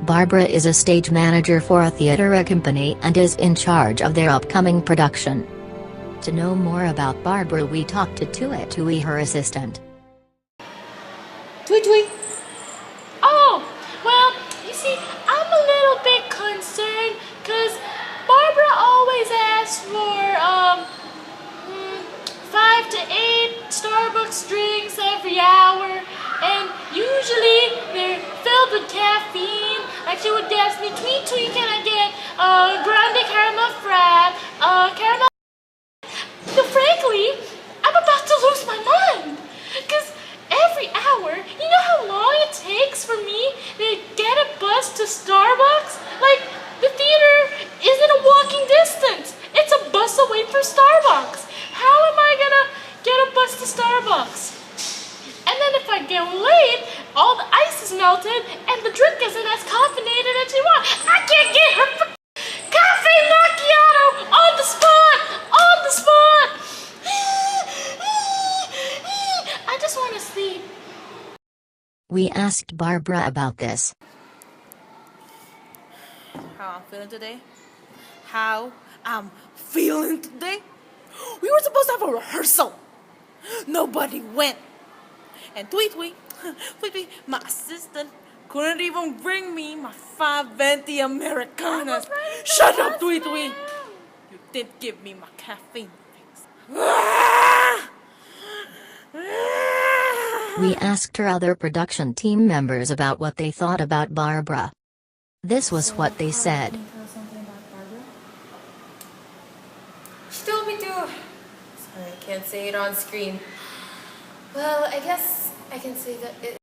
Barbara is a stage manager for a theater company and is in charge of their upcoming production. To know more about Barbara, we talked to Tui, her assistant. Tui. Oh, well, you see, I'm a little bit concerned because Barbara always asks for 5 to 8 Starbucks drinks every hour, and usually they're filled with caffeine. Like she would ask me, Tui, can I get grande caramel frap, caramel? So frankly, I'm about to lose my mind, because every hour, you know how long it takes for me to get a bus to Starbucks? Like, the theater isn't a walking distance. It's a bus away from Starbucks. How am I gonna get a bus to Starbucks? And then if I get late, all the ice is melted and the drink isn't as caffeinated as you want. I can't get her cafe macchiato on the spot! On the spot! I just want to sleep. We asked Barbara about this. How I'm feeling today? How I'm feeling today? We were supposed to have a rehearsal. Nobody went. And Tui, my assistant, couldn't even bring me my 520 Americanas. Shut up, Tui. You did give me my caffeine fix. We asked her other production team members about what they thought about Barbara. This was what they said. She told me to. Sorry, I can't say it on screen. Well, I guess I can say that it...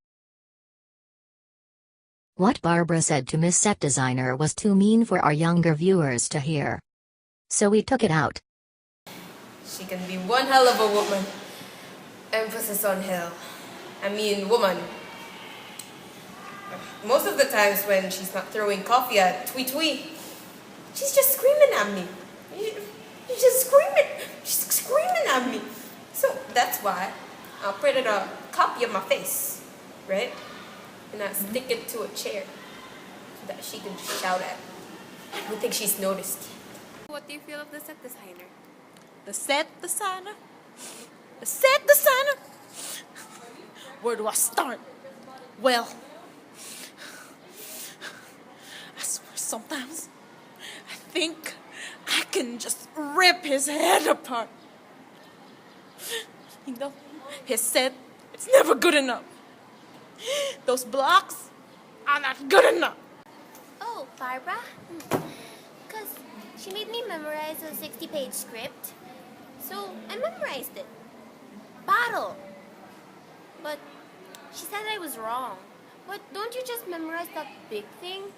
What Barbara said to Miss Set Designer was too mean for our younger viewers to hear. So we took it out. She can be one hell of a woman. Emphasis on hell. I mean, woman. Most of the times when she's not throwing coffee at Tui, she's just screaming at me. She's just screaming. She's screaming at me. So that's why I'll print a copy of my face, right? And I stick it to a chair so that she can just shout at. I don't think she's noticed. What do you feel of the set designer? The set designer? The set designer? Where do I start? Well, I swear sometimes I think I can just rip his head apart. You know, his set, it's never good enough. Those blocks are not good enough. Oh, Barbara? Because she made me memorize a 60-page script. So I memorized it. Bottle. But she said I was wrong. But don't you just memorize that big thing?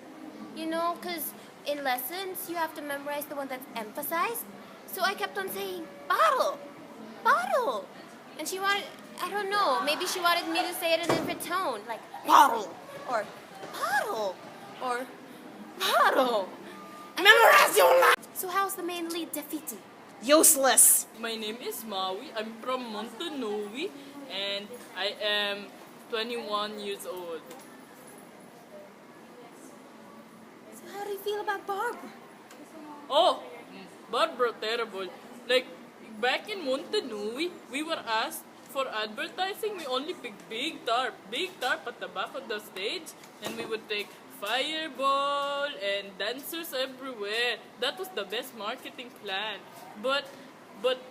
You know, because in lessons, you have to memorize the one that's emphasized. So I kept on saying, bottle. Bottle. And she wanted, I don't know, maybe she wanted me to say it in a different tone. Like, bottle. Or bottle. Or bottle. Memorize your life. So how's the main lead defeated? Useless. My name is Maui. I'm from Montanowi and I am 21 years old. So how do you feel about Barbara? Oh, Barbara, terrible. Like, back in Montanowi, we were asked for advertising. We only picked big tarp at the back of the stage, and we would take fireball and dancers everywhere. That was the best marketing plan. But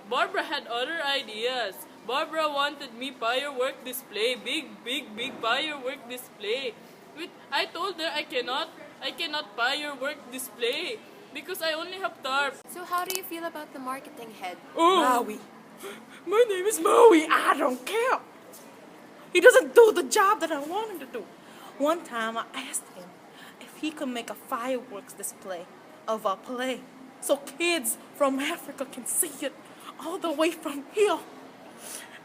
Barbara had other ideas. Barbara wanted me firework display, big firework display. I told her I cannot firework display because I only have tarp. So how do you feel about the marketing head? Oh, Maui. My name is Maui. I don't care. He doesn't do the job that I want him to do. One time I asked him if he could make a fireworks display of a play so kids from Africa can see it all the way from here.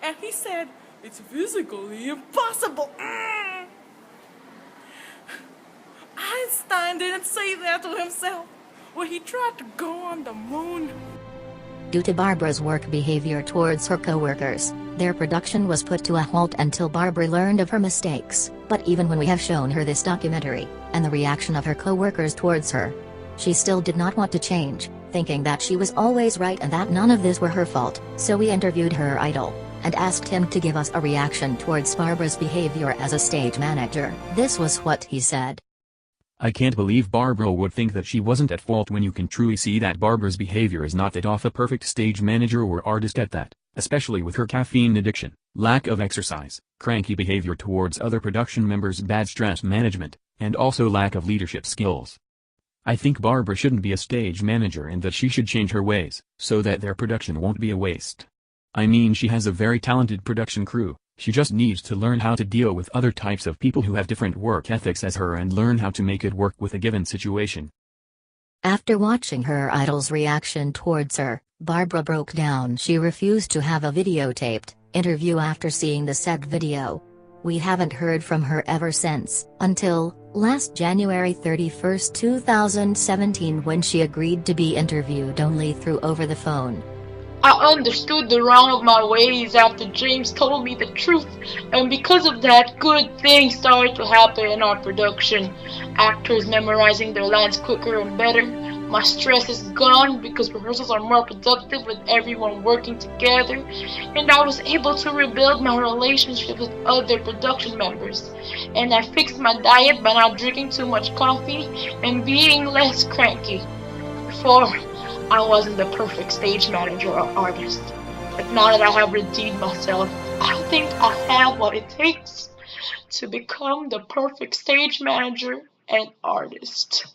And he said, it's physically impossible. Einstein didn't say that to himself when he tried to go on the moon. Due to Barbara's work behavior towards her co-workers, their production was put to a halt until Barbara learned of her mistakes. But even when we have shown her this documentary, and the reaction of her co-workers towards her, she still did not want to change, thinking that she was always right and that none of this were her fault. So we interviewed her idol, and asked him to give us a reaction towards Barbara's behavior as a stage manager. This was what he said. I can't believe Barbara would think that she wasn't at fault when you can truly see that Barbara's behavior is not that of a perfect stage manager or artist at that, especially with her caffeine addiction, lack of exercise, cranky behavior towards other production members, bad stress management, and also lack of leadership skills. I think Barbara shouldn't be a stage manager and that she should change her ways, so that their production won't be a waste. I mean, she has a very talented production crew. She just needs to learn how to deal with other types of people who have different work ethics as her and learn how to make it work with a given situation. After watching her idol's reaction towards her, Barbara broke down. She refused to have a videotaped interview after seeing the said video. We haven't heard from her ever since, until last January 31, 2017, when she agreed to be interviewed only through over the phone. I understood the wrong of my ways after James told me the truth, and because of that, good things started to happen in our production. Actors memorizing their lines quicker and better. My stress is gone because rehearsals are more productive with everyone working together, and I was able to rebuild my relationship with other production members. And I fixed my diet by not drinking too much coffee and being less cranky. Before, I wasn't the perfect stage manager or artist, but now that I have redeemed myself, I think I have what it takes to become the perfect stage manager and artist.